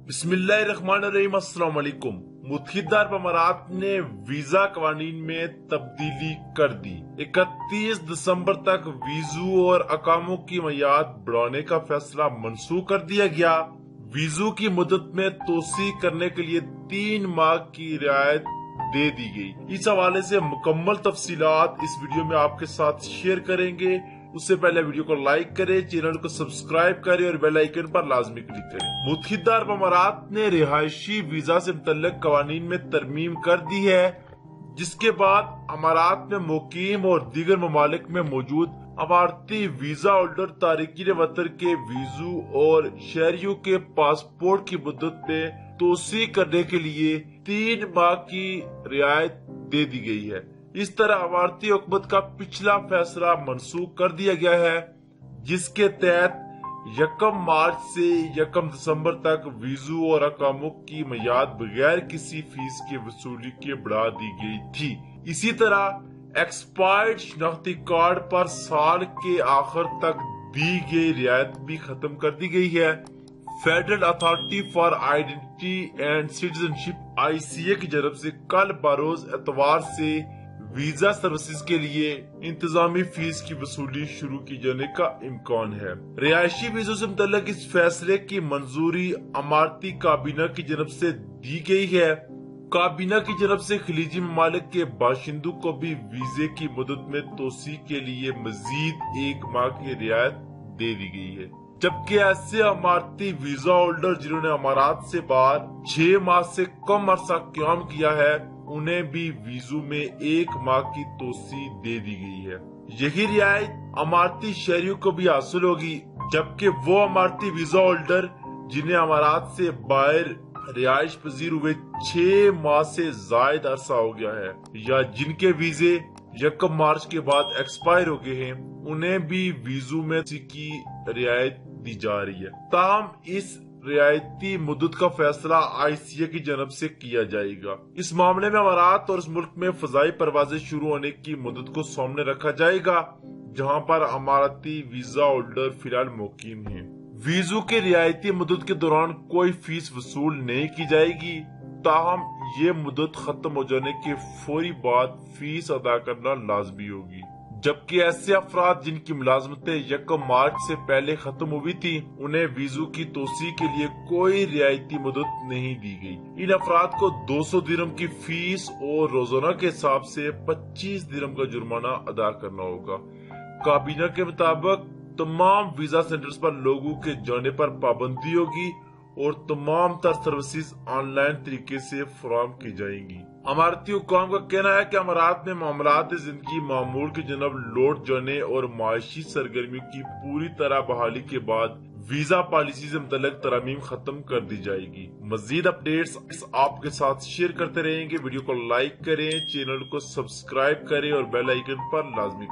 बिस्मिल्लाहिर्रहमानिर्रहीम। अस्सलाम वालेकुम। मुत्तहिदा अरब अमारात ने वीजा कवानीन में तब्दीली कर दी। 31 दिसंबर तक वीजू और अकामों की मियाद बढ़ाने का फैसला मनसूख कर दिया गया। वीजू की मुद्दत में तोसी करने के लिए 3 माह की रियायत दे दी गई। इस हवाले से मुकम्मल तफसीलात इस वीडियो में आपके साथ शेयर करेंगे। उससे पहले वीडियो को लाइक करें, चैनल को सब्सक्राइब करें और बेल आइकन पर लाजमी क्लिक करें। मुत्तहिदा अरब अमारात ने रिहायशी वीजा से मुतल्लिक कवानीन में तरमीम कर दी है, जिसके बाद अमारात में मुकीम और दीगर ममालिक में मौजूद अमारती वीजा होल्डर तारिकीन वतन के वीजू और शहरियों के पासपोर्ट की मुद्दत में तोसी करने के लिए 3 माह की रियायत दे दी गई है। इस तरह अमारती हुकूमत का पिछला फैसला मनसूख कर दिया गया है, जिसके तहत 1 मार्च से 1 दिसंबर तक वीजू और अकामों की मियाद बगैर किसी फीस की वसूली के बढ़ा दी गई थी। इसी तरह एक्सपायर्ड शनाख्ती कार्ड पर साल के आखिर तक दी गई रियायत भी खत्म कर दी गई है। Federal authority for identity and citizenship (ICA) की तरफ से कल बरोज एतवार से वीजा सर्विसेज के लिए इंतजामी फीस की वसूली शुरू की जाने का इम्कान है। रिहायशी वीजों से मुतल्लिक इस फैसले की मंजूरी अमारती काबीना की तरफ से दी गई है। काबीना की तरफ से खलीजी ममालिक के बाशिंदों को भी वीजे की मुद्दत में तोसी के लिए मजीद 1 माह की रियायत दे दी गई है, जबकि ऐसे अमारती वीजा होल्डर जिन्होंने अमारात से बाहर 6 माह से कम अरसा क्याम किया है, उन्हें भी वीजू में 1 माह की तोसी दे दी गई है। यही रियायत अमारती शहरियों को भी हासिल होगी, जबकि वो अमारती वीजा होल्डर जिन्हें अमारात से बाहर रिहाइश पजीर हुए 6 माह से जायद अरसा हो गया है या जिनके वीजे 1 मार्च के बाद एक्सपायर हो गए हैं, उन्हें भी वीजू में की रियायत दी जा रही है। ताहम इस रियायती मुद्दत का फैसला ICA की जानब से किया जाएगा। इस मामले में अमारात और इस मुल्क में फजाई परवाजें शुरू होने की मुद्दत को सामने रखा जाएगा, जहां पर अमारती वीजा होल्डर फिलहाल मुकीम हैं। वीजू के रियायती मुद्दत के दौरान कोई फीस वसूल नहीं की जाएगी, ताहम ये मुद्दत खत्म हो जाने के फौरी बाद फीस अदा करना लाजमी होगी। जबकि ऐसे अफराद जिनकी मुलाजमतें 1 मार्च से पहले खत्म हुई थी, उन्हें वीजू की तोसी के लिए कोई रियायती मुद्दत नहीं दी गई। इन अफराद को 200 दिरहम की फीस और रोजाना के हिसाब से 25 दिरहम का जुर्माना अदा करना होगा। काबीना के मुताबिक तमाम वीजा सेंटर्स पर लोगों के जाने पर पाबंदी होगी और तमाम तर सर्विसेज ऑनलाइन तरीके से फराहम की जाएंगी। अमारती हुक्काम का कहना है कि अमारात में मामलात जिंदगी मामूल की जनब लौट जाने और माशी सरगर्मियों की पूरी तरह बहाली के बाद वीजा पॉलिसी से मुतल्लिक तरमीम खत्म कर दी जाएगी। मजीद अपडेट्स आपके साथ शेयर करते रहेंगे। वीडियो को लाइक करें, चैनल को सब्सक्राइब करें और बेल आइकन पर लाजमी